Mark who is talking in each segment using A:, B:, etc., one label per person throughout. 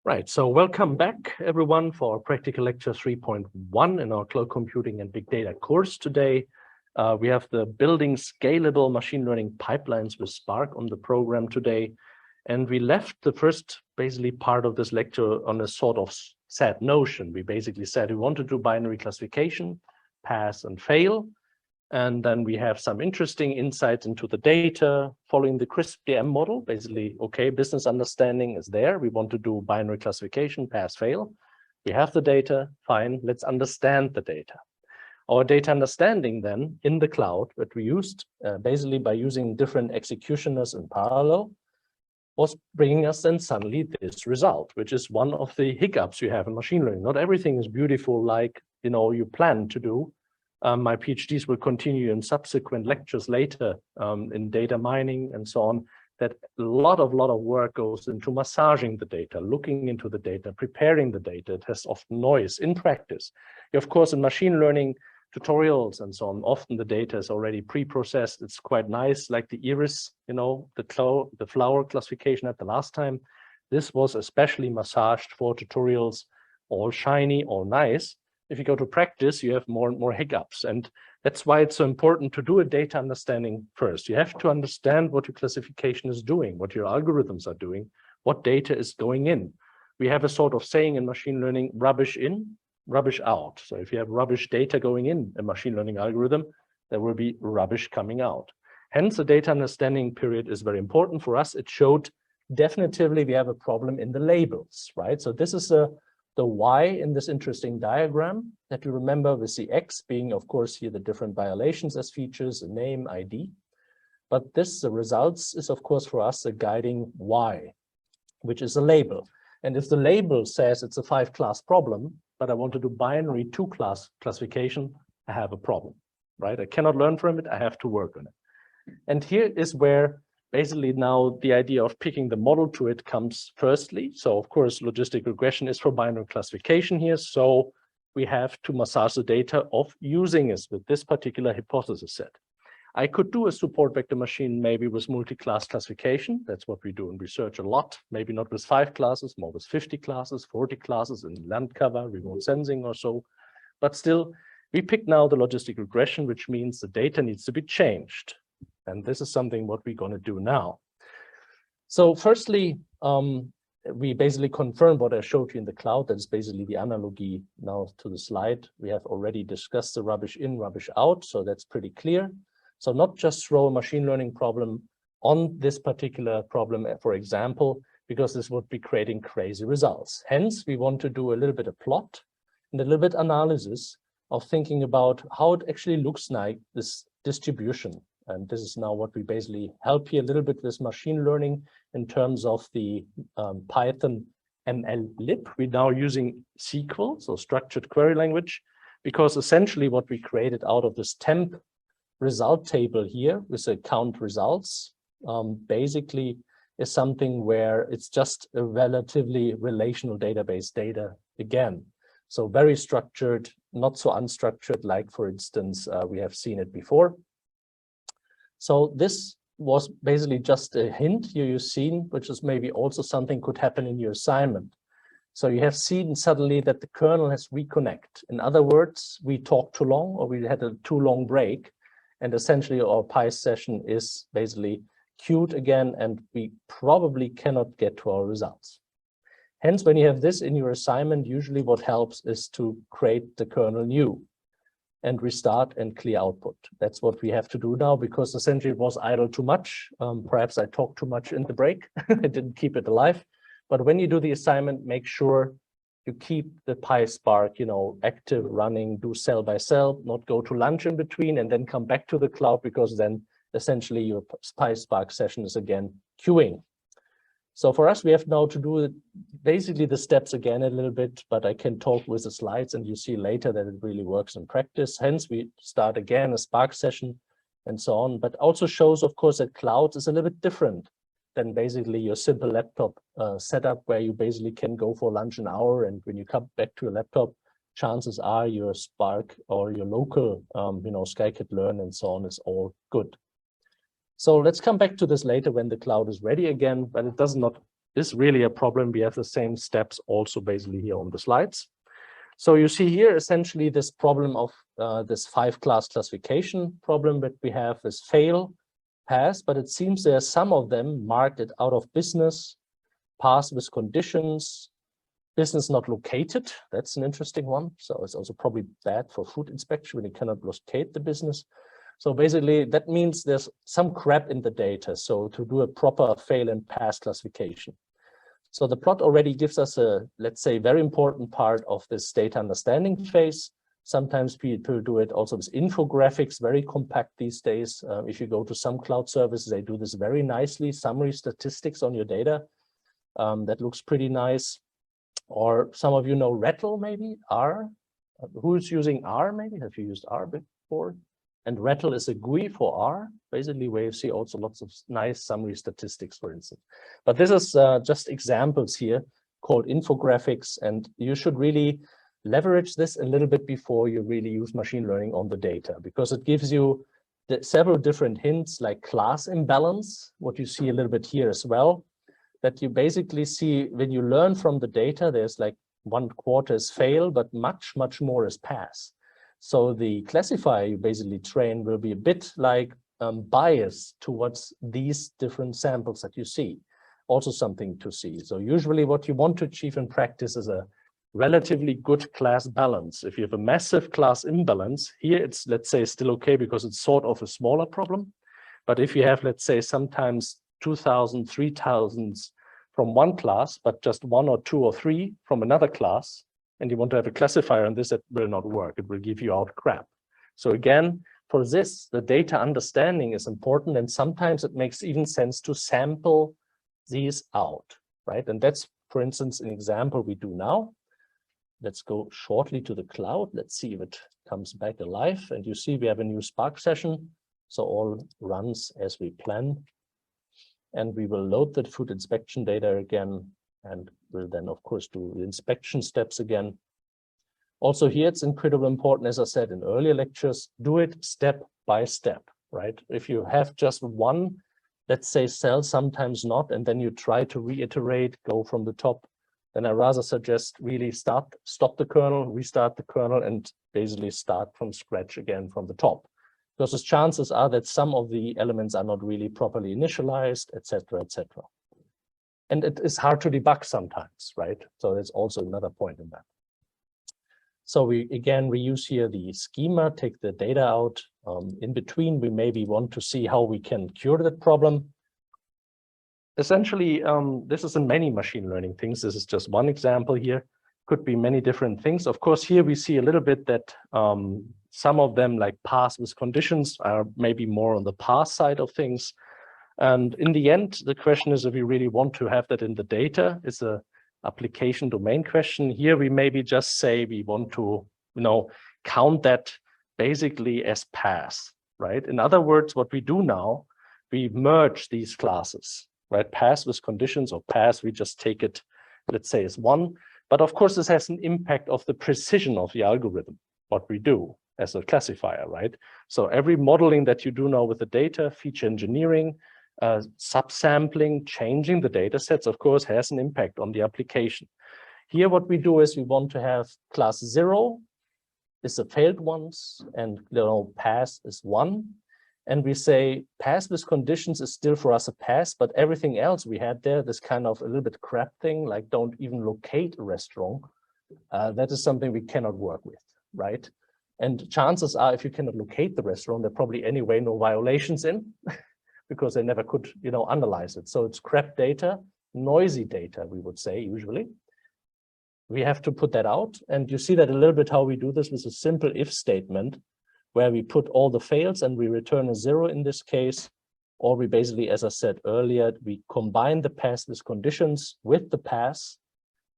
A: Right, so welcome back everyone for Practical Lecture 3.1 in our Cloud Computing and Big Data course today. We have the Building Scalable Machine Learning Pipelines with Spark on the program today. And we left the first basically part of this lecture on a sort of sad notion. We basically said we want to do binary classification, pass and fail. And then we have some interesting insights into the data following the CRISP-DM model. Basically, okay, business understanding is there. We want to do binary classification, pass, fail. We have the data, fine, let's understand the data. Our data understanding then in the cloud that we used basically by using different executioners in parallel was bringing us then suddenly this result, which is one of the hiccups you have in machine learning. Not everything is beautiful like you plan to do. My PhDs will continue in subsequent lectures later in data mining and so on, that a lot of work goes into massaging the data, looking into the data, preparing the data. It has often noise in practice. Of course, in machine learning tutorials and so on, often the data is already pre-processed. It's quite nice, like the iris, the flower classification at the last time. This was especially massaged for tutorials, all shiny, all nice. If you go to practice, you have more and more hiccups. And that's why it's so important to do a data understanding first. You have to understand what your classification is doing, what your algorithms are doing, what data is going in. We have a sort of saying in machine learning, rubbish in, rubbish out. So if you have rubbish data going in a machine learning algorithm, there will be rubbish coming out. Hence, the data understanding period is very important for us. It showed definitively we have a problem in the labels, right? So this is the Y in this interesting diagram that you remember with the X being, of course, here the different violations as features, a name, ID. But this, the results, is, of course, for us a guiding Y, which is a label. And if the label says it's a 5-class problem, but I want to do binary 2-class classification, I have a problem, right? I cannot learn from it. I have to work on it. And here is where basically now the idea of picking the model to it comes firstly. So of course, logistic regression is for binary classification here. So we have to massage the data of using it with this particular hypothesis set. I could do a support vector machine maybe with multi-class classification. That's what we do in research a lot. Maybe not with 5 classes, more with 50 classes, 40 classes in land cover, remote sensing or so. But still, we pick now the logistic regression, which means the data needs to be changed. And this is something what we're going to do now. So firstly, we basically confirm what I showed you in the cloud. That's basically the analogy now to the slide. We have already discussed the rubbish in, rubbish out. So that's pretty clear. So not just throw a machine learning problem on this particular problem, for example, because this would be creating crazy results. Hence, we want to do a little bit of plot and a little bit analysis of thinking about how it actually looks like this distribution. And this is now what we basically help here a little bit with machine learning in terms of the Python MLlib. We're now using SQL, so structured query language, because essentially what we created out of this temp result table here with the count results basically is something where it's just a relatively relational database data again. So very structured, not so unstructured, like for instance, we have seen it before. So this was basically just a hint here you've seen, which is maybe also something could happen in your assignment. So you have seen suddenly that the kernel has reconnect. In other words, we talked too long or we had a too long break. And essentially our PAAS session is basically queued again, and we probably cannot get to our results. Hence, when you have this in your assignment, usually what helps is to create the kernel new and restart and clear output. That's what we have to do now, because essentially it was idle too much. Perhaps I talked too much in the break. I didn't keep it alive. But when you do the assignment, make sure you keep the Apache Spark, active, running, do cell by cell, not go to lunch in between and then come back to the cloud, because then essentially your Apache Spark session is again queuing. So for us, we have now to do basically the steps again a little bit, but I can talk with the slides and you see later that it really works in practice. Hence, we start again a Spark session and so on, but also shows, of course, that cloud is a little bit different than basically your simple laptop setup where you basically can go for lunch an hour, and when you come back to your laptop, chances are your Spark or your local, scikit-learn and so on is all good. So let's come back to this later when the cloud is ready again, but it does not is really a problem. We have the same steps also basically here on the slides. So you see here essentially this problem of this 5-class classification problem that we have is fail, pass, but it seems there are some of them marked it out of business, pass with conditions, business not located. That's an interesting one. So it's also probably bad for food inspection when you cannot locate the business. So basically that means there's some crap in the data. So to do a proper fail and pass classification. So the plot already gives us a, let's say, very important part of this data understanding phase. Sometimes people do it also with infographics, very compact these days. If you go to some cloud services, they do this very nicely, summary statistics on your data. That looks pretty nice. Or some of you know RETL, maybe, R. Who's using R, maybe? Have you used R before? And RETL is a GUI for R, basically, where you see also lots of nice summary statistics, for instance. But this is just examples here called infographics, and you should really leverage this a little bit before you really use machine learning on the data, because it gives you several different hints like class imbalance, what you see a little bit here as well, that you basically see when you learn from the data, there's like 1/4 is fail, but much more is pass. So the classifier you basically train will be a bit like biased towards these different samples that you see. Also something to see. So usually what you want to achieve in practice is a relatively good class balance. If you have a massive class imbalance, here it's, let's say, still okay because it's sort of a smaller problem. But if you have, let's say, sometimes 2,000, 3,000 from one class, but just 1 or 2 or 3 from another class, and you want to have a classifier on this, that will not work. It will give you out crap. So again, for this, the data understanding is important, and sometimes it makes even sense to sample these out, right? And that's, for instance, an example we do now. Let's go shortly to the cloud. Let's see if it comes back alive. And you see we have a new Spark session. So all runs as we plan. And we will load the food inspection data again, and we'll then, of course, do the inspection steps again. Also here, it's incredibly important, as I said in earlier lectures, do it step by step, right? If you have just one, let's say, cell, sometimes not, and then you try to reiterate, go from the top, then I rather suggest really stop the kernel, restart the kernel, and basically start from scratch again from the top. Because the chances are that some of the elements are not really properly initialized, etc., etc. And it is hard to debug sometimes, right? So that's also another point in that. So we again reuse here the schema, take the data out. In between, we maybe want to see how we can cure that problem. Essentially, this is in many machine learning things. This is just one example here. Could be many different things. Of course, here we see a little bit that some of them, like pass with conditions, are maybe more on the pass side of things. And in the end, the question is if we really want to have that in the data. It's a application domain question. Here we maybe just say we want to, count that basically as pass, right? In other words, what we do now, we merge these classes, right? Pass with conditions or pass, we just take it, let's say, as one. But of course, this has an impact of the precision of the algorithm, what we do as a classifier, right? So every modeling that you do now with the data, feature engineering, subsampling, changing the data sets, of course, has an impact on the application. Here, what we do is we want to have class 0 is the failed ones, and pass is 1. And we say pass with conditions is still for us a pass, but everything else we had there, this kind of a little bit crap thing, like don't even locate a restaurant, that is something we cannot work with, right? And chances are, if you cannot locate the restaurant, there are probably anyway no violations in, because they never could, analyze it. So it's crap data, noisy data, we would say usually. We have to put that out, and you see that a little bit how we do this with a simple if statement, where we put all the fails and we return a 0 in this case, or we basically, as I said earlier, we combine the pass with conditions with the pass,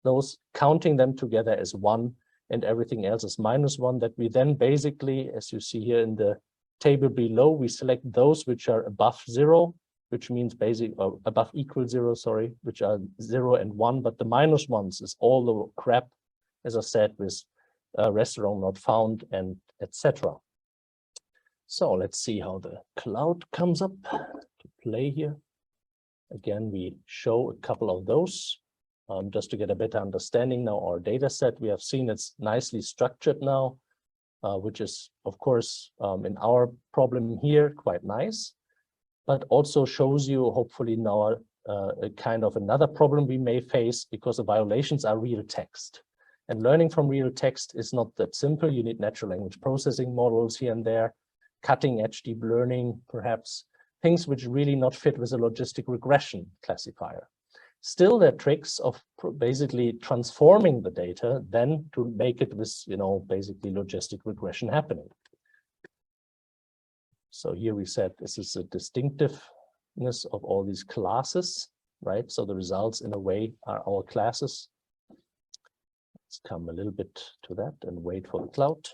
A: those counting them together as 1, and everything else is -1, that we then basically, as you see here in the table below, we select those which are above 0, which means basically above equal 0, sorry, which are 0 and 1, but the -1s is all the crap, as I said, with restaurant not found and etc. So let's see how the cloud comes up to play here. Again, we show a couple of those just to get a better understanding. Now our data set, we have seen it's nicely structured now, which is, of course, in our problem here, quite nice, but also shows you, hopefully now, a kind of another problem we may face, because the violations are real text. And learning from real text is not that simple. You need natural language processing models here and there, cutting edge deep learning, perhaps, things which really not fit with a logistic regression classifier. Still, there are tricks of basically transforming the data then to make it with, basically logistic regression happening. So here we said this is a distinctiveness of all these classes, right? So the results in a way are our classes. Let's come a little bit to that and wait for the cloud.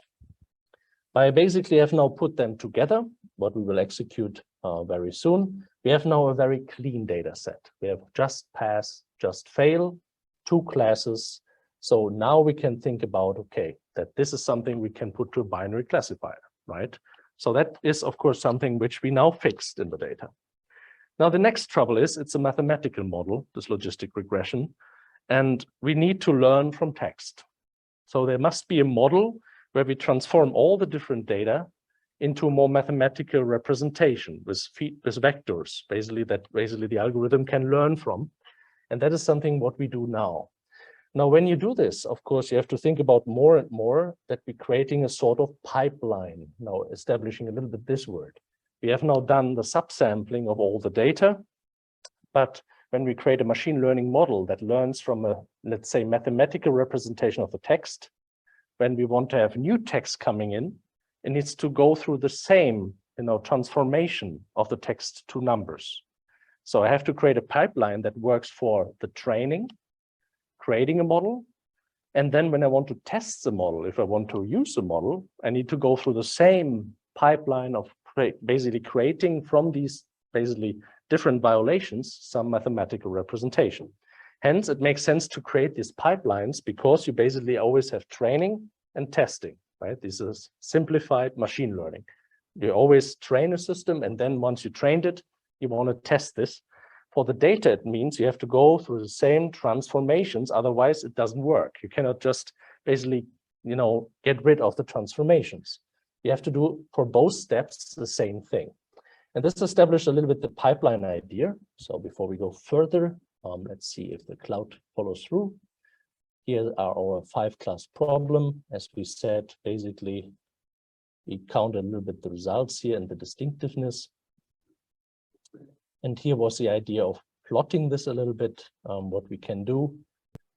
A: I basically have now put them together, what we will execute very soon. We have now a very clean data set. We have just pass, just fail, 2 classes. So now we can think about, okay, that this is something we can put to a binary classifier, right? So that is, of course, something which we now fixed in the data. Now, the next trouble is it's a mathematical model, this logistic regression, and we need to learn from text. So there must be a model where we transform all the different data into a more mathematical representation with vectors, basically the algorithm can learn from. And that is something what we do now. Now, when you do this, of course, you have to think about more and more that we're creating a sort of pipeline, now establishing a little bit this word. We have now done the subsampling of all the data, but when we create a machine learning model that learns from a, let's say, mathematical representation of the text, when we want to have new text coming in, it needs to go through the same, transformation of the text to numbers. So I have to create a pipeline that works for the training, creating a model, and then when I want to test the model, if I want to use the model, I need to go through the same pipeline of basically creating from these basically different violations some mathematical representation. Hence, it makes sense to create these pipelines because you basically always have training and testing, right? This is simplified machine learning. You always train a system, and then once you trained it, you want to test this. For the data, it means you have to go through the same transformations, otherwise it doesn't work. You cannot just basically, get rid of the transformations. You have to do for both steps the same thing. And this established a little bit the pipeline idea. So before we go further, let's see if the cloud follows through. Here are our 5-class problem. As we said, basically, we counted a little bit the results here and the distinctiveness. And here was the idea of plotting this a little bit. What we can do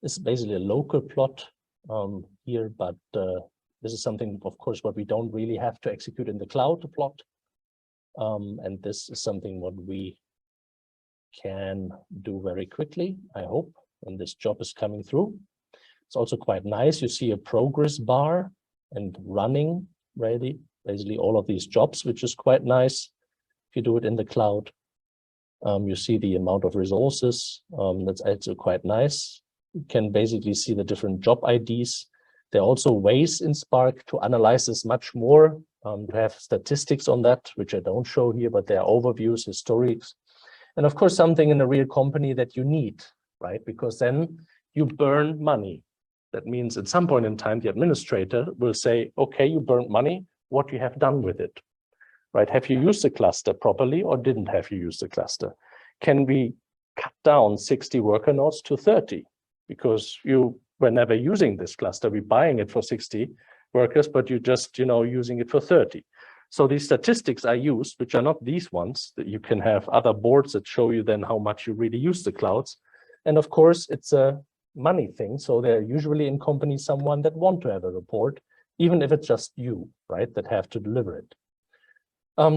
A: is basically a local plot here, but this is something, of course, what we don't really have to execute in the cloud to plot. And this is something what we can do very quickly, I hope, when this job is coming through. It's also quite nice. You see a progress bar and running ready, basically all of these jobs, which is quite nice if you do it in the cloud. You see the amount of resources. That's also quite nice. You can basically see the different job IDs. There are also ways in Spark to analyze this much more, to have statistics on that, which I don't show here, but there are overviews, historics, and of course, something in a real company that you need, right? Because then you burn money. That means at some point in time, the administrator will say, okay, you burned money, what you have done with it, right? Have you used the cluster properly or didn't have you used the cluster? Can we cut down 60 worker nodes to 30? Because you were never using this cluster, we're buying it for 60 workers, but you just, using it for 30. So these statistics are used, which are not these ones, that you can have other boards that show you then how much you really use the clouds. And of course, it's a money thing. So they're usually in companies someone that want to have a report, even if it's just you, right, that have to deliver it.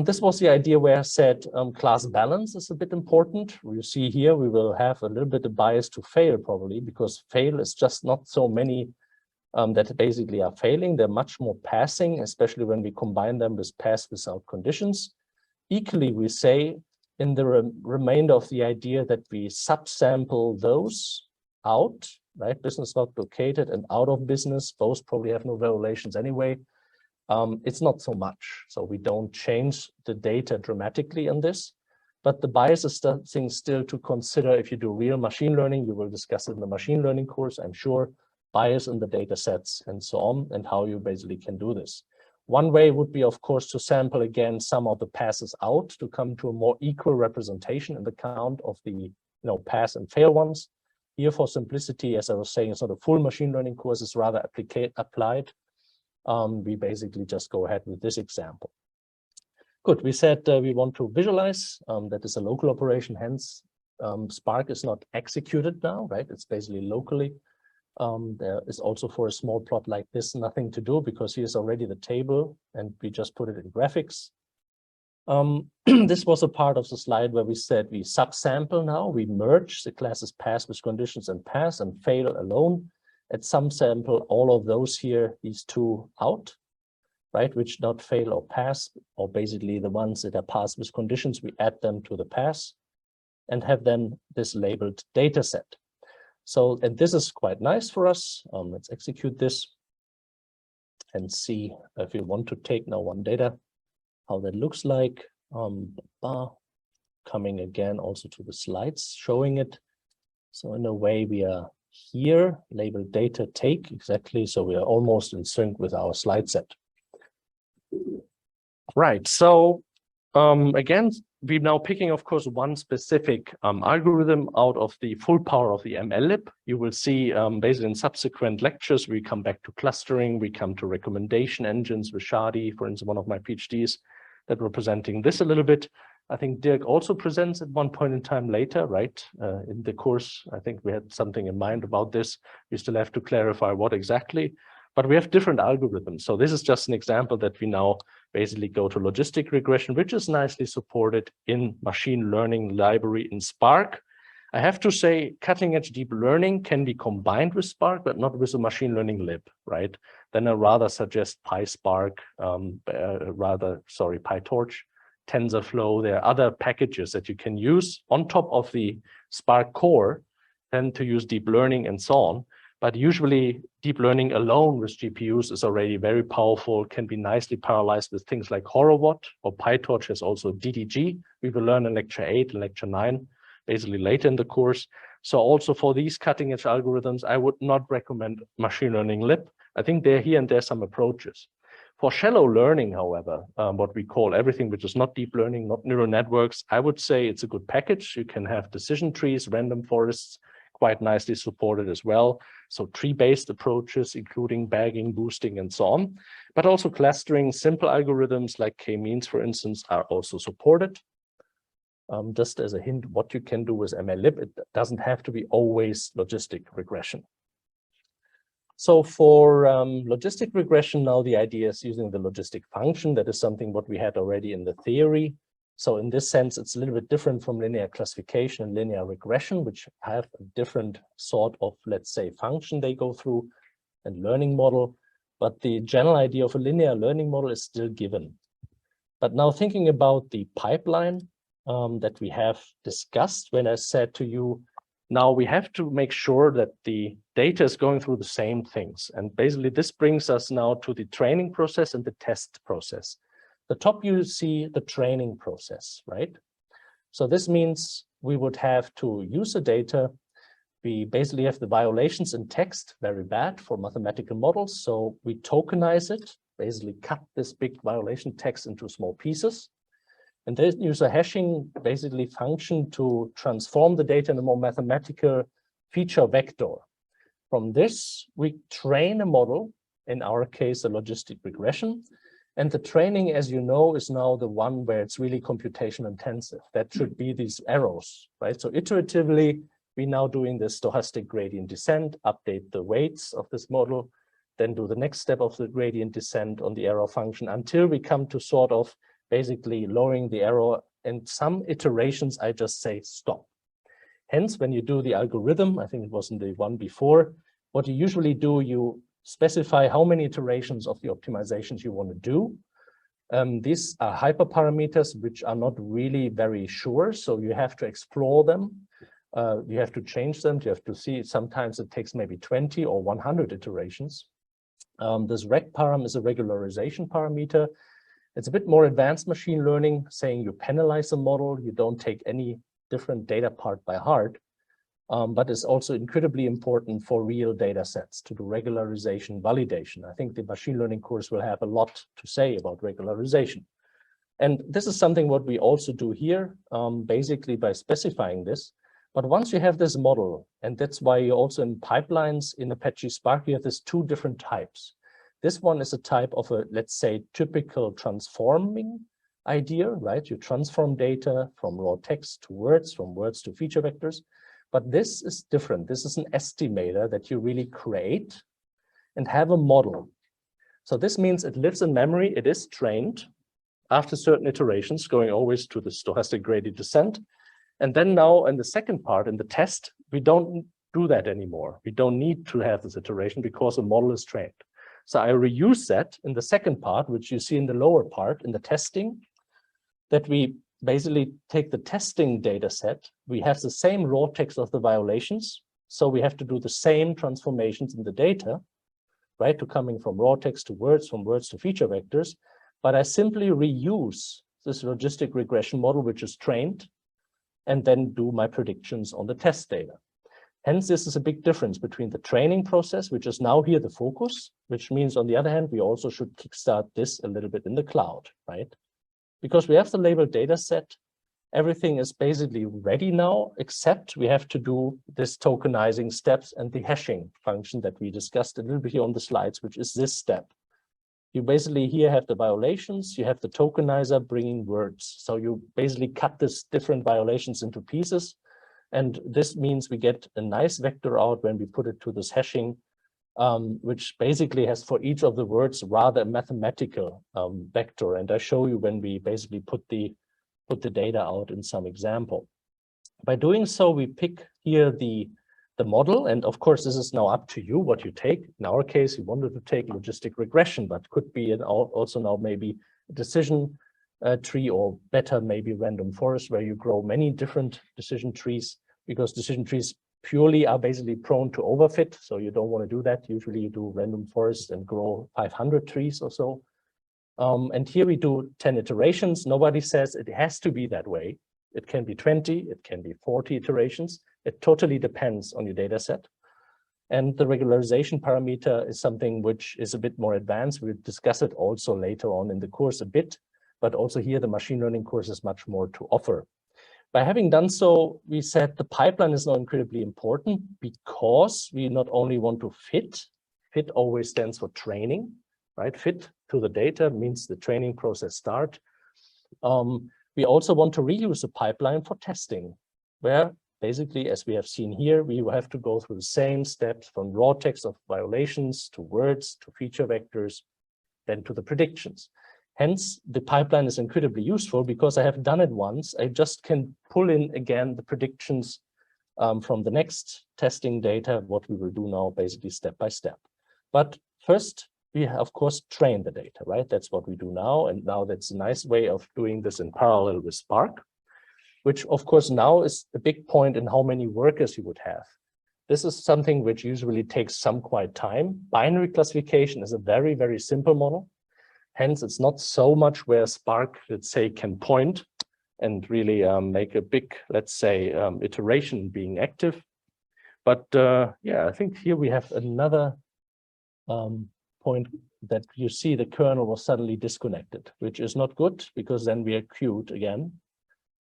A: This was the idea where I said class balance is a bit important. You see here, we will have a little bit of bias to fail probably, because fail is just not so many that basically are failing. They're much more passing, especially when we combine them with pass without conditions. Equally, we say in the remainder of the idea that we subsample those out, right? Business not located and out of business, both probably have no violations anyway. It's not so much. So we don't change the data dramatically on this. but the bias is something still to consider if you do real machine learning. You will discuss it in the machine learning course, I'm sure, bias in the data sets and so on, and how you basically can do this. One way would be, of course, to sample again some of the passes out to come to a more equal representation in the count of the pass and fail ones. Here, for simplicity, as I was saying, it's not a full machine learning course, it's rather applied. We basically just go ahead with this example. Good, we said we want to visualize, that is a local operation, hence Spark is not executed now, right? It's basically locally. There is also for a small plot like this, nothing to do because here's already the table and we just put it in graphics. This was a part of the slide where we said we subsample now, we merge the classes pass with conditions and pass and fail alone. At some sample, all of those here, these two out, right, which not fail or pass, or basically the ones that are passed with conditions, we add them to the pass and have then this labeled data set. So, and this is quite nice for us. Let's execute this and see if we want to take now one data, how that looks like. Coming again also to the slides, showing it. So in a way we are here, labeled data take, exactly. So we are almost in sync with our slide set. Right, so again, we're now picking, of course, one specific algorithm out of the full power of the MLlib. You will see basically in subsequent lectures, we come back to clustering, we come to recommendation engines with Shadi, for instance, one of my PhDs that were presenting this a little bit. I think Dirk also presents at one point in time later, right? In the course, I think we had something in mind about this. We still have to clarify what exactly, but we have different algorithms. So this is just an example that we now basically go to logistic regression, which is nicely supported in machine learning library in Spark. I have to say cutting edge deep learning can be combined with Spark, but not with a machine learning lib, right? Then I rather suggest PySpark, PyTorch, TensorFlow. There are other packages that you can use on top of the Spark core and to use deep learning and so on. But usually deep learning alone with GPUs is already very powerful, can be nicely parallelized with things like Horowat, or PyTorch has also DDG. We will learn in lecture 8 and lecture 9, basically later in the course. So also for these cutting edge algorithms, I would not recommend machine learning lib. I think there here and there some approaches. For shallow learning, however, what we call everything which is not deep learning, not neural networks, I would say it's a good package. You can have decision trees, random forests, quite nicely supported as well. So tree-based approaches, including bagging, boosting, and so on. But also clustering, simple algorithms like k-means, for instance, are also supported. Just as a hint, what you can do with MLlib, it doesn't have to be always logistic regression. So for logistic regression, now the idea is using the logistic function. That is something what we had already in the theory. So in this sense, it's a little bit different from linear classification and linear regression, which have a different sort of, let's say, function they go through and learning model. But the general idea of a linear learning model is still given. But now thinking about the pipeline that we have discussed, when I said to you, now we have to make sure that the data is going through the same things. And basically this brings us now to the training process and the test process. The top you see the training process, right? So this means we would have to use the data. We basically have the violations in text, very bad for mathematical models. So we tokenize it, basically cut this big violation text into small pieces. And then use a hashing basically function to transform the data in a more mathematical feature vector. From this, we train a model, in our case, a logistic regression. And the training, as you know, is now the one where it's really computation intensive. That should be these arrows, right? So iteratively, we're now doing this stochastic gradient descent, update the weights of this model, then do the next step of the gradient descent on the error function until we come to sort of basically lowering the error. And some iterations, I just say stop. Hence, when you do the algorithm, I think it was in the one before, what you usually do, you specify how many iterations of the optimizations you want to do. These are hyperparameters, which are not really very sure. So you have to explore them. You have to change them. You have to see, sometimes it takes maybe 20 or 100 iterations. This reg param is a regularization parameter. It's a bit more advanced machine learning, saying you penalize a model, you don't take any different data part by heart, but it's also incredibly important for real data sets to do regularization, validation. I think the machine learning course will have a lot to say about regularization. And this is something what we also do here, basically by specifying this. But once you have this model, and that's why you also in pipelines in Apache Spark, you have this two different types. This one is a type of a, let's say, typical transforming idea, right? You transform data from raw text to words, from words to feature vectors. But this is different. This is an estimator that you really create and have a model. So this means it lives in memory, it is trained after certain iterations, going always to the stochastic gradient descent. And then now in the second part, in the test, we don't do that anymore. We don't need to have this iteration because the model is trained. So I reuse that in the second part, which you see in the lower part, in the testing, that we basically take the testing data set. We have the same raw text of the violations. So we have to do the same transformations in the data, right? To coming from raw text to words, from words to feature vectors. But I simply reuse this logistic regression model, which is trained, and then do my predictions on the test data. Hence, this is a big difference between the training process, which is now here the focus, which means on the other hand, we also should kickstart this a little bit in the cloud, right? Because we have the labeled data set, everything is basically ready now, except we have to do this tokenizing steps and the hashing function that we discussed a little bit here on the slides, which is this step. You basically here have the violations, you have the tokenizer bringing words. So you basically cut this different violations into pieces. And this means we get a nice vector out when we put it to this hashing, which basically has for each of the words rather a mathematical vector. And I show you when we basically put the data out in some example. By doing so, we pick here the model. And of course, this is now up to you what you take. In our case, we wanted to take logistic regression, but could be also now maybe a decision tree, or better, maybe random forest, where you grow many different decision trees, because decision trees purely are basically prone to overfit. So you don't want to do that. Usually you do random forest and grow 500 trees or so. And here we do 10 iterations. Nobody says it has to be that way. It can be 20, it can be 40 iterations. It totally depends on your data set. And the regularization parameter is something which is a bit more advanced. We'll discuss it also later on in the course a bit, but also here the machine learning course is much more to offer. By having done so, we said the pipeline is now incredibly important because we not only want to fit always stands for training, right? Fit to the data means the training process start. We also want to reuse the pipeline for testing, where basically, as we have seen here, we will have to go through the same steps from raw text of violations to words, to feature vectors, then to the predictions. Hence, the pipeline is incredibly useful because I have done it once. I just can pull in again the predictions from the next testing data, what we will do now basically step by step. But first, we of course train the data, right? That's what we do now. And now that's a nice way of doing this in parallel with Spark, which of course now is a big point in how many workers you would have. This is something which usually takes some quite time. Binary classification is a very, very simple model. Hence, it's not so much where Spark, let's say, can point and really make a big, let's say, iteration being active. But yeah, I think here we have another point that you see the kernel was suddenly disconnected, which is not good because then we are queued again.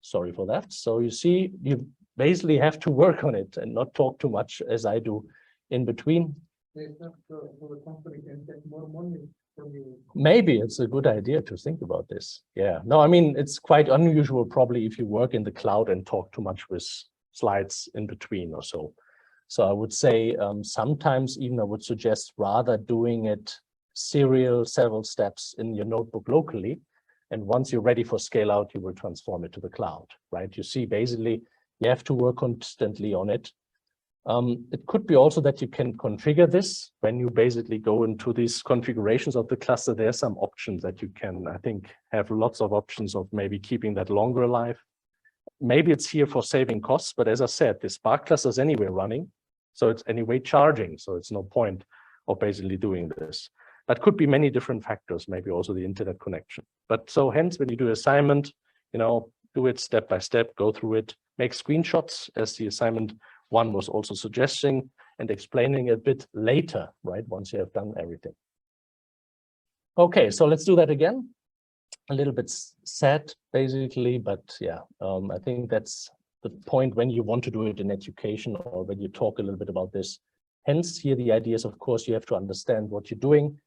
A: Sorry for that. So you see, you basically have to work on it and not talk too much as I do in between. Maybe it's a good idea to think about this. Yeah, no, I mean, it's quite unusual probably if you work in the cloud and talk too much with slides in between or so. So I would say sometimes even I would suggest rather doing it serial, several steps in your notebook locally. And once you're ready for scale out, you will transform it to the cloud, right? You see, basically, you have to work constantly on it. It could be also that you can configure this when you basically go into these configurations of the cluster. There are some options that you can, I think, have lots of options of maybe keeping that longer alive. Maybe it's here for saving costs, but as I said, the Spark cluster is anyway running, so it's anyway charging, so it's no point of basically doing this. but could be many different factors, maybe also the internet connection. But so hence, when you do assignment, do it step by step, go through it, make screenshots, as the assignment one was also suggesting, and explaining a bit later, right, once you have done everything. Okay, so let's do that again. A little bit sad, basically, but yeah, I think that's the point when you want to do it in education or when you talk a little bit about this. Hence, here the idea is, of course, you have to understand what you're doing.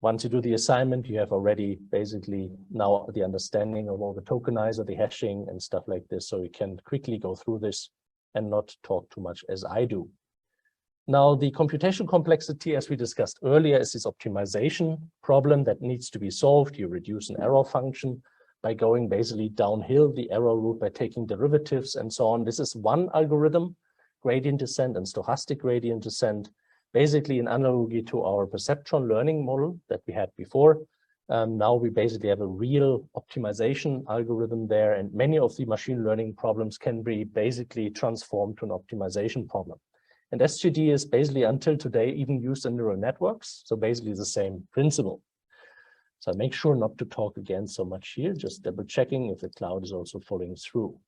A: Once you do the assignment, you have already basically now the understanding of all the tokenizer, the hashing and stuff like this, so you can quickly go through this and not talk too much as I do. Now, the computational complexity, as we discussed earlier, is this optimization problem that needs to be solved. You reduce an error function by going basically downhill the error route by taking derivatives and so on. This is one algorithm, gradient descent and stochastic gradient descent, basically in analogy to our perceptron learning model that we had before. Now we basically have a real optimization algorithm there, and many of the machine learning problems can be basically transformed to an optimization problem. And SGD is basically, until today, even used in neural networks. So basically the same principle. So I make sure not to talk again so much here, just double checking if the cloud is also following through.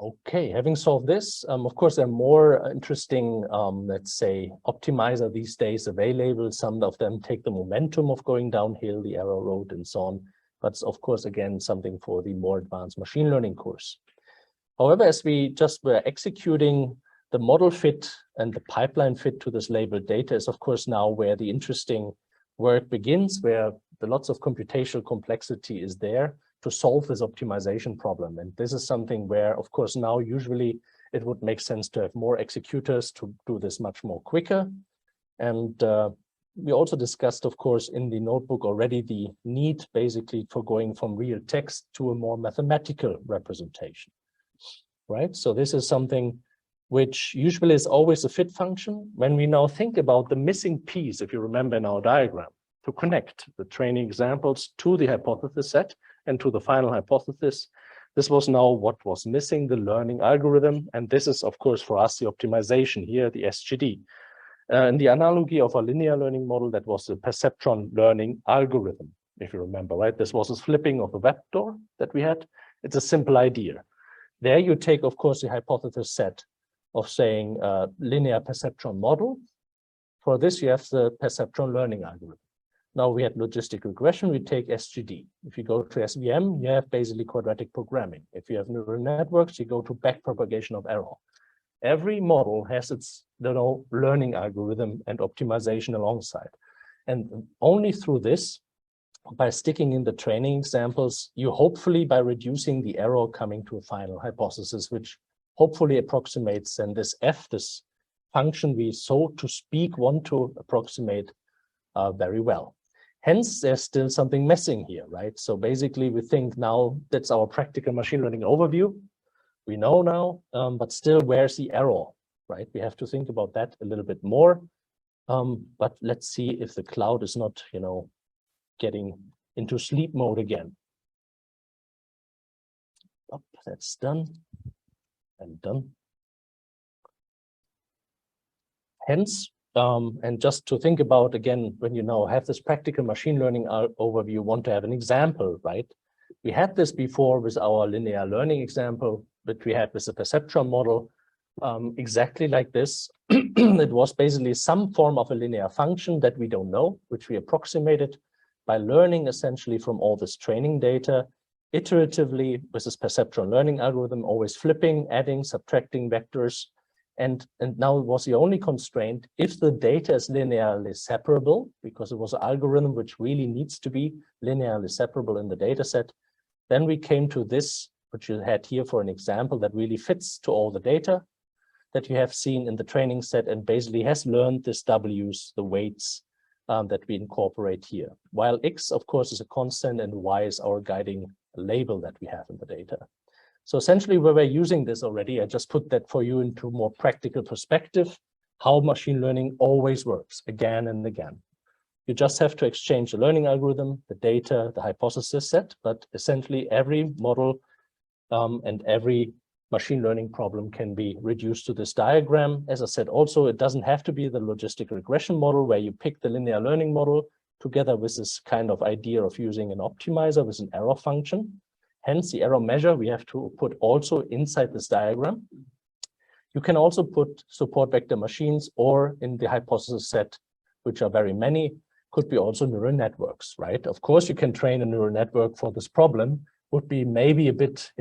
A: Okay, having solved this, of course, there are more interesting, let's say, optimizer these days available. Some of them take the momentum of going downhill, the error road and so on. But it's, of course, again, something for the more advanced machine learning course. However, as we just were executing the model fit and the pipeline fit to this labeled data is, of course, now where the interesting work begins, where the lots of computational complexity is there to solve this optimization problem. And this is something where, of course, now usually it would make sense to have more executors to do this much more quicker. And we also discussed, of course, in the notebook already the need basically for going from real text to a more mathematical representation, right? So this is something which usually is always a fit function. When we now think about the missing piece, if you remember in our diagram, to connect the training examples to the hypothesis set and to the final hypothesis, this was now what was missing, the learning algorithm. And this is, of course, for us, the optimization here, the SGD. In the analogy of a linear learning model, that was the perceptron learning algorithm, if you remember, right? This was a flipping of the vector that we had. It's a simple idea. There you take, of course, the hypothesis set of saying linear perceptron model. For this, you have the perceptron learning algorithm. Now we had logistic regression, we take SGD. If you go to SVM, you have basically quadratic programming. If you have neural networks, you go to backpropagation of error. Every model has its learning algorithm and optimization alongside. And only through this, by sticking in the training examples, you hopefully, by reducing the error, coming to a final hypothesis, which hopefully approximates then this F, this function we, so to speak, want to approximate very well. Hence, there's still something missing here, right? So basically, we think now that's our practical machine learning overview. We know now, but still, where's the error, right? We have to think about that a little bit more. But let's see if the cloud is not, getting into sleep mode again. Oh, that's done and done. Hence, and just to think about, again, when you now have this practical machine learning overview, want to have an example, right? We had this before with our linear learning example, but we had with the perceptron model, exactly like this. It was basically some form of a linear function that we don't know, which we approximated by learning essentially from all this training data, iteratively with this perceptron learning algorithm, always flipping, adding, subtracting vectors. And now it was the only constraint, if the data is linearly separable, because it was an algorithm which really needs to be linearly separable in the data set, then we came to this, which you had here for an example that really fits to all the data that you have seen in the training set and basically has learned this W's, the weights that we incorporate here. While X, of course, is a constant and Y is our guiding label that we have in the data. So essentially, where we're using this already, I just put that for you into more practical perspective, how machine learning always works again and again. You just have to exchange the learning algorithm, the data, the hypothesis set, but essentially every model and every machine learning problem can be reduced to this diagram. As I said, also, it doesn't have to be the logistic regression model where you pick the linear learning model together with this kind of idea of using an optimizer with an error function. Hence, the error measure we have to put also inside this diagram. You can also put support vector machines, or in the hypothesis set, which are very many, could be also neural networks, right? Of course, you can train a neural network for this problem, would be maybe a bit,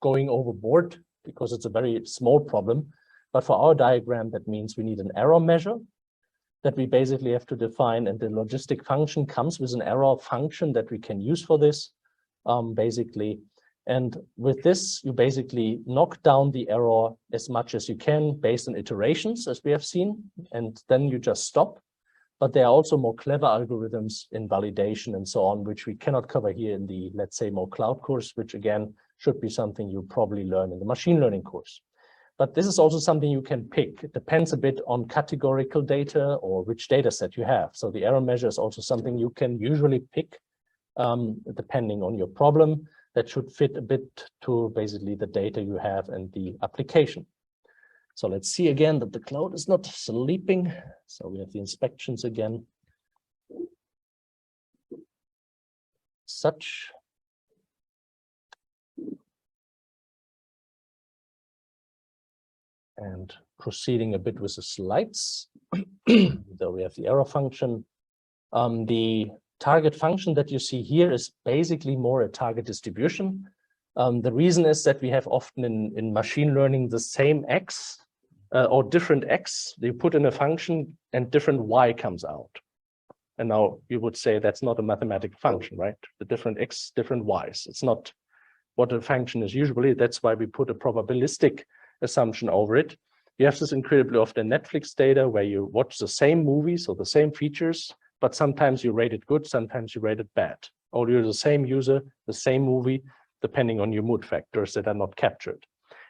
A: going overboard because it's a very small problem. But for our diagram, that means we need an error measure that we basically have to define, and the logistic function comes with an error function that we can use for this, basically. And with this, you basically knock down the error as much as you can based on iterations, as we have seen, and then you just stop. But there are also more clever algorithms in validation and so on, which we cannot cover here in the, let's say, more cloud course, which again, should be something you probably learn in the machine learning course. But this is also something you can pick. It depends a bit on categorical data or which data set you have. So the error measure is also something you can usually pick depending on your problem. That should fit a bit to basically the data you have and the application. So let's see again that the cloud is not sleeping. So we have the inspections again. Such. And proceeding a bit with the slides. Though we have the error function. The target function that you see here is basically more a target distribution. The reason is that we have often in machine learning the same x or different x. You put in a function and different y comes out. And now you would say that's not a mathematical function, right? The different x, different y's. It's not what a function is usually. That's why we put a probabilistic assumption over it. You have this incredibly often Netflix data where you watch the same movie, so the same features, but sometimes you rate it good, sometimes you rate it bad. Or you're the same user, the same movie, depending on your mood factors that are not captured.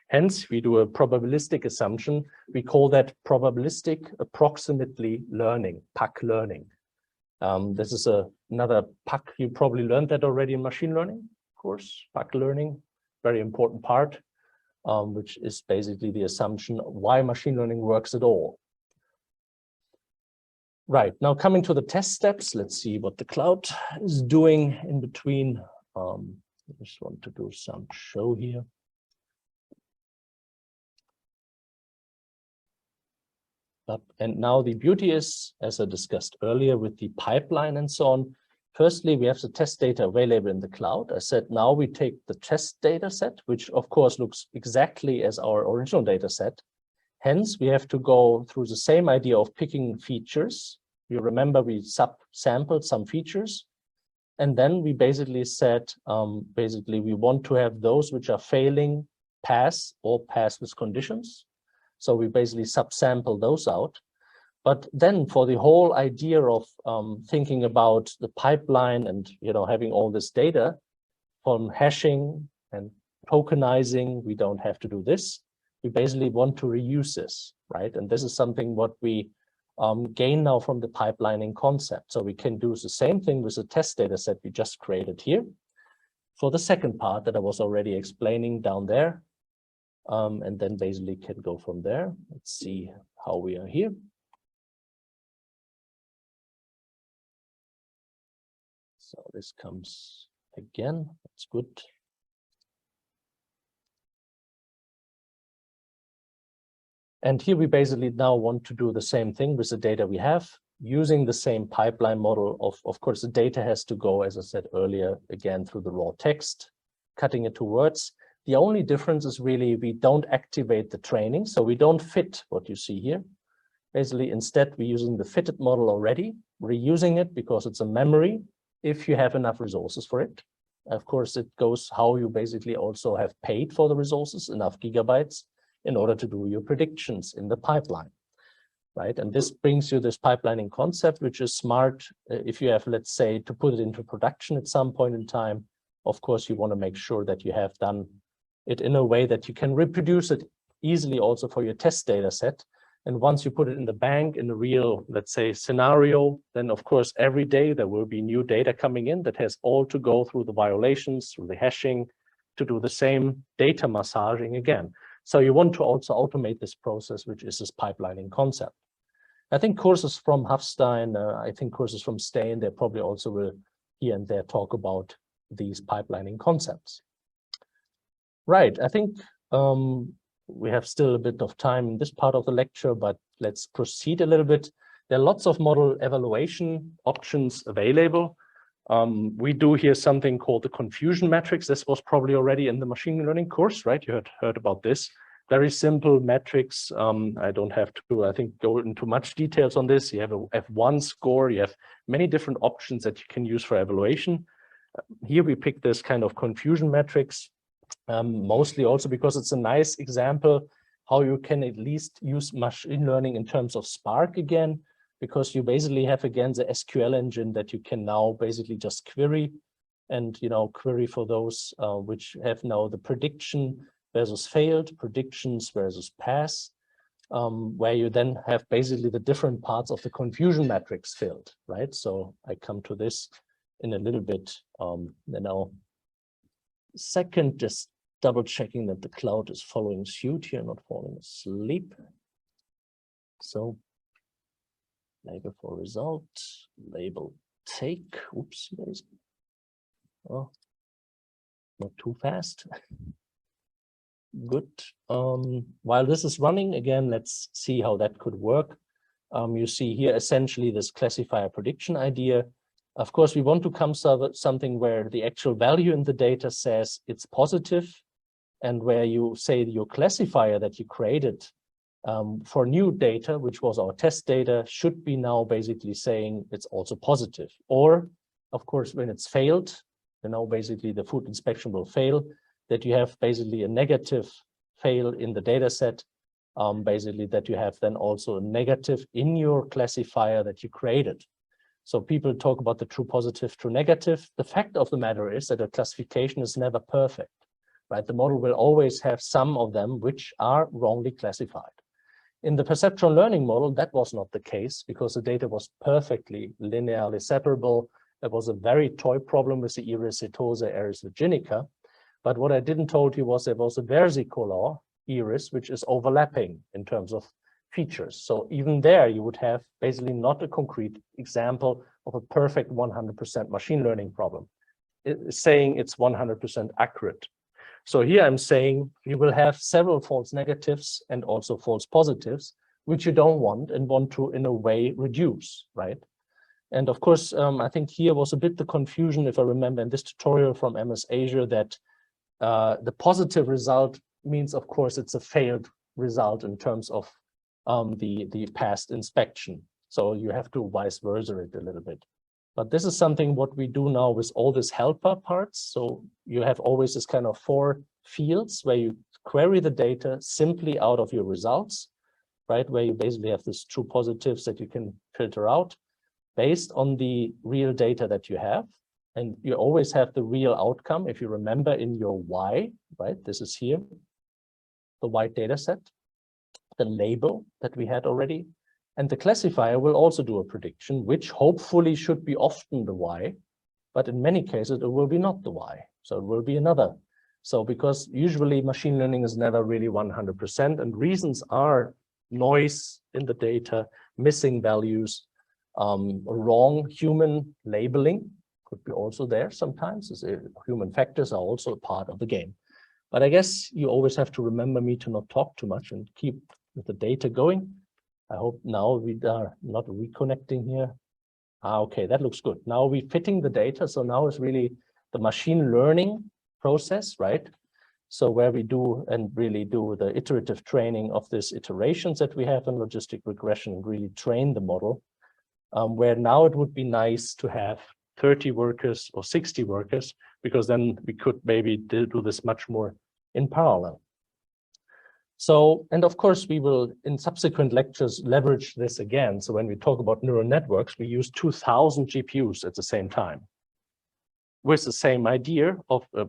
A: Hence, we do a probabilistic assumption. We call that probabilistic approximately learning, PAAS learning. This is another PAAS. You probably learned that already in machine learning course, PAAS learning, very important part, which is basically the assumption why machine learning works at all. Right, now coming to the test steps, let's see what the cloud is doing in between. I just want to do some show here. And now the beauty is, as I discussed earlier with the pipeline and so on, firstly, we have the test data available in the cloud. I said now we take the test data set, which of course looks exactly as our original data set. Hence, we have to go through the same idea of picking features. You remember we sampled some features. And then we basically said, we want to have those which are failing PAAS or PAAS with conditions. So we basically subsample those out. But then for the whole idea of thinking about the pipeline and having all this data from hashing and tokenizing, we don't have to do this. We basically want to reuse this, right? And this is something what we gain now from the pipelining concept. So we can do the same thing with the test data set we just created here for the second part that I was already explaining down there. And then basically can go from there. Let's see how we are here. So this comes again, that's good. And here we basically now want to do the same thing with the data we have, using the same pipeline model. Of course, the data has to go, as I said earlier, again, through the raw text, cutting it to words. The only difference is really we don't activate the training, so we don't fit what you see here. Basically, instead, we're using the fitted model already, reusing it because it's a memory, if you have enough resources for it. Of course, it goes how you basically also have paid for the resources, enough gigabytes, in order to do your predictions in the pipeline, right? And this brings you this pipelining concept, which is smart. If you have, let's say, to put it into production at some point in time, of course, you want to make sure that you have done it in a way that you can reproduce it easily also for your test data set. And once you put it in the bank in a real, let's say, scenario, then of course, every day there will be new data coming in that has all to go through the violations, through the hashing, to do the same data massaging again. So you want to also automate this process, which is this pipelining concept. I think courses from Hafstein, I think courses from Stain, they probably also will here and there talk about these pipelining concepts. Right, I think we have still a bit of time in this part of the lecture, but let's proceed a little bit. There are lots of model evaluation options available. We do here something called the confusion matrix. This was probably already in the machine learning course, right? You had heard about this. Very simple metrics. I don't have to, I think, go into much details on this. You have a F1 score. You have many different options that you can use for evaluation. Here we pick this kind of confusion matrix, mostly also because it's a nice example how you can at least use machine learning in terms of Spark again, because you basically have again the SQL engine that you can now basically just query and, you know, query for those which have now the prediction versus failed, predictions versus PAAS, where you then have basically the different parts of the confusion matrix filled, right? So I come to this in a little bit. Now, second, just double checking that the cloud is following suit here, not falling asleep. So label for result, label take, oops, oh, not too fast. Good. While this is running, again, let's see how that could work. You see here essentially this classifier prediction idea. Of course, we want to come to something where the actual value in the data says it's positive, and where you say your classifier that you created for new data, which was our test data, should be now basically saying it's also positive. Or, of course, when it's failed, you know, basically the food inspection will fail, that you have basically a negative fail in the data set, basically that you have then also a negative in your classifier that you created. So people talk about the true positive, true negative. The fact of the matter is that a classification is never perfect, right? The model will always have some of them which are wrongly classified. In the perceptual learning model, that was not the case because the data was perfectly linearly separable. There was a very toy problem with the iris setosa, iris virginica. But what I didn't told you was there was a versicolor iris, which is overlapping in terms of features. So even there, you would have basically not a concrete example of a perfect 100% machine learning problem. It's saying it's 100% accurate. So here I'm saying you will have several false negatives and also false positives, which you don't want and want to, in a way, reduce, right? And of course, I think here was a bit the confusion, if I remember in this tutorial from MS Azure, that the positive result means, of course, it's a failed result in terms of the past inspection. So you have to vice versa it a little bit. But this is something what we do now with all these helper parts. So you have always this kind of 4 fields where you query the data simply out of your results, right? Where you basically have this true positives that you can filter out based on the real data that you have. And you always have the real outcome, if you remember in your Y, right? This is here, the white data set, the label that we had already. And the classifier will also do a prediction, which hopefully should be often the Y, but in many cases, it will be not the Y. So it will be another. So because usually machine learning is never really 100%, and reasons are noise in the data, missing values, wrong human labeling could be also there sometimes. Human factors are also a part of the game. But I guess you always have to remember me to not talk too much and keep with the data going. I hope now we are not reconnecting here. Okay, that looks good. Now we're fitting the data. So now it's really the machine learning process, right? So where we do and really do the iterative training of these iterations that we have in logistic regression and really train the model, where now it would be nice to have 30 workers or 60 workers, because then we could maybe do this much more in parallel. So, and of course, we will in subsequent lectures leverage this again. So when we talk about neural networks, we use 2000 GPUs at the same time with the same idea of a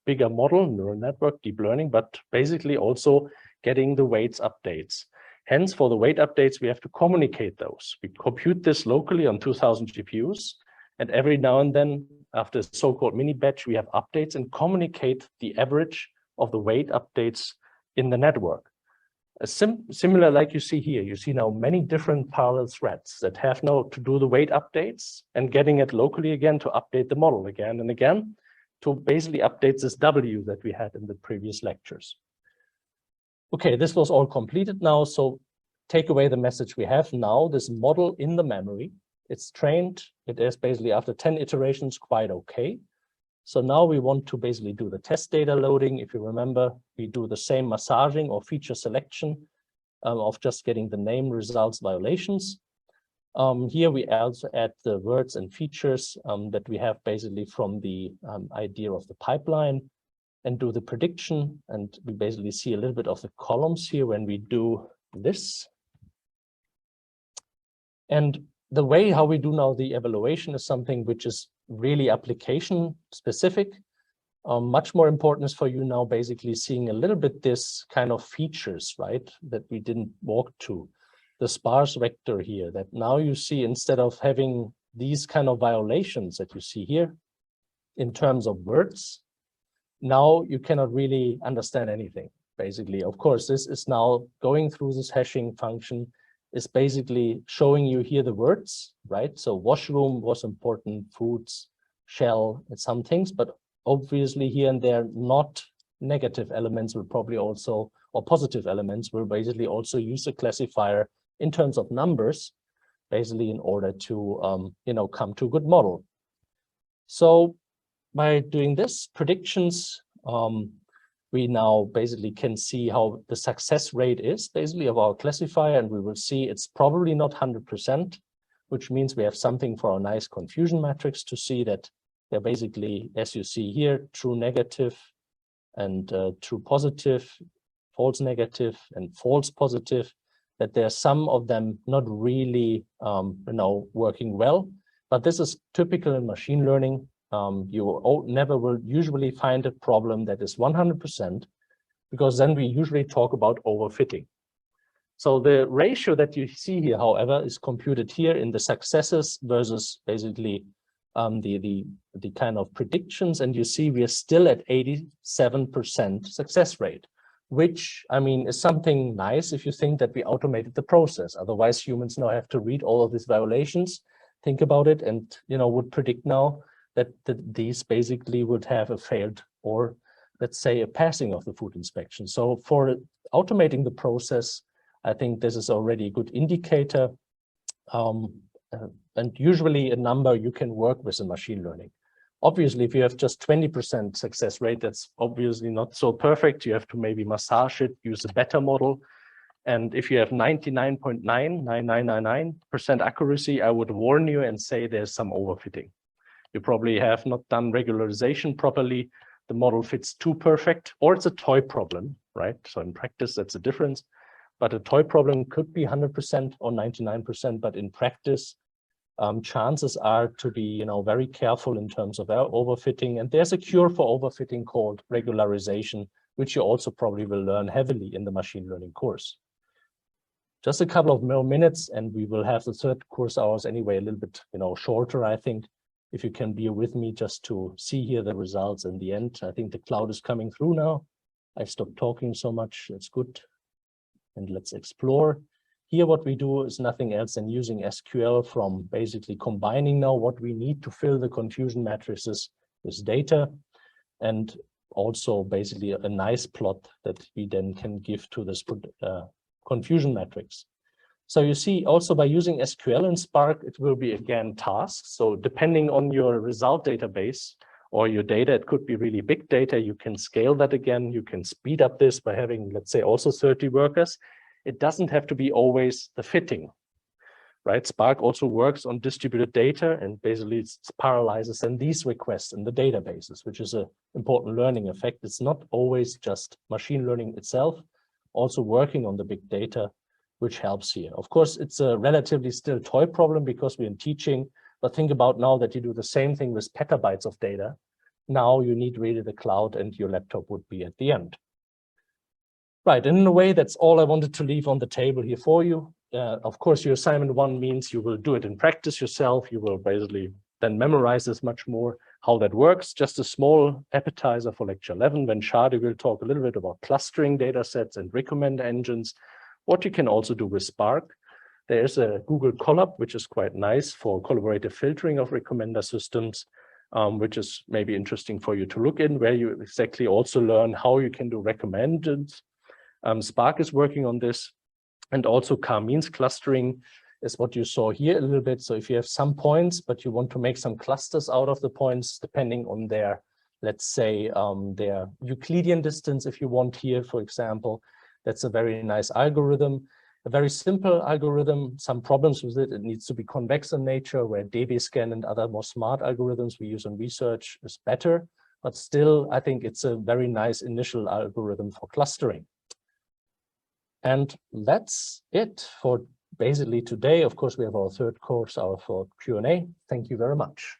A: bigger model, neural network, deep learning, but basically also getting the weights updates. Hence, for the weight updates, we have to communicate those. We compute this locally on 2000 GPUs, And every now and then, after a so-called mini batch, we have updates and communicate the average of the weight updates in the network. Similar like you see here, you see now many different parallel threads that have now to do the weight updates and getting it locally again to update the model again and again to basically update this W that we had in the previous lectures. Okay, this was all completed now. So take away the message we have now, this model in the memory. It's trained. It is basically after 10 iterations quite okay. So now we want to basically do the test data loading. If you remember, we do the same massaging or feature selection of just getting the name, results, violations. Here we also add the words and features that we have basically from the idea of the pipeline and do the prediction. And we basically see a little bit of the columns here when we do this. And the way how we do now the evaluation is something which is really application specific. Much more important is for you now basically seeing a little bit this kind of features, right, that we didn't walk to. The sparse vector here that now you see instead of having these kind of violations that you see here in terms of words, now you cannot really understand anything, basically. Of course, this is now going through this hashing function is basically showing you here the words, right? So washroom was important, foods, shell, and some things, but obviously here and there, not negative elements will probably also, or positive elements will basically also use a classifier in terms of numbers, basically in order to, come to a good model. So by doing this predictions, we now basically can see how the success rate is basically of our classifier, and we will see it's probably not 100%, which means we have something for our nice confusion matrix to see that they're basically, as you see here, true negative and true positive, false negative and false positive, that there are some of them not really working well, but this is typical in machine learning. You never will usually find a problem that is 100%, because then we usually talk about overfitting. So the ratio that you see here, however, is computed here in the successes versus basically the kind of predictions. And you see we are still at 87% success rate, which, I mean, is something nice if you think that we automated the process. Otherwise, humans now have to read all of these violations, think about it, and would predict now that these basically would have a failed or, let's say, a passing of the food inspection. So for automating the process, I think this is already a good indicator. And usually a number you can work with in machine learning. Obviously, if you have just 20% success rate, that's obviously not so perfect. You have to maybe massage it, use a better model. And if you have 99.99999% accuracy, I would warn you and say there's some overfitting. You probably have not done regularization properly. The model fits too perfect, or it's a toy problem, right? So in practice, that's a difference. But a toy problem could be 100% or 99%, but in practice, chances are to be, very careful in terms of overfitting. And there's a cure for overfitting called regularization, which you also probably will learn heavily in the machine learning course. Just a couple of more minutes, and we will have the third course hours anyway, a little bit, shorter, I think. If you can be with me just to see here the results in the end. I think the cloud is coming through now. I stopped talking so much. That's good. And let's explore. Here, what we do is nothing else than using SQL from basically combining now what we need to fill the confusion matrices with data, and also basically a nice plot that we then can give to this confusion matrix. So you see also by using SQL in Spark, it will be again tasks. So depending on your result database or your data, it could be really big data. You can scale that again. You can speed up this by having, let's say, also 30 workers. It doesn't have to be always the fitting, right? Spark also works on distributed data and basically it parallelizes then these requests in the databases, which is an important learning effect. It's not always just machine learning itself, also working on the big data, which helps here. Of course, it's a relatively still toy problem because we're in teaching, but think about now that you do the same thing with petabytes of data. Now you need really the cloud and your laptop would be at the end. Right, and in a way, that's all I wanted to leave on the table here for you. Of course, your assignment 1 means you will do it in practice yourself. You will basically then memorize this much more how that works. Just a small appetizer for lecture 11, when Shadi will talk a little bit about clustering data sets and recommender engines, what you can also do with Spark. There's a Google Colab, which is quite nice for collaborative filtering of recommender systems, which is maybe interesting for you to look in, where you exactly also learn how you can do recommenders. Spark is working on this, and also k-means clustering is what you saw here a little bit. So if you have some points, but you want to make some clusters out of the points, depending on their, let's say, their Euclidean distance, if you want here, for example, that's a very nice algorithm. A very simple algorithm, some problems with it. It needs to be convex in nature, where DBScan and other more smart algorithms we use in research is better. But still, I think it's a very nice initial algorithm for clustering. And that's it for basically today. Of course, we have our third course, our for Q&A. Thank you very much.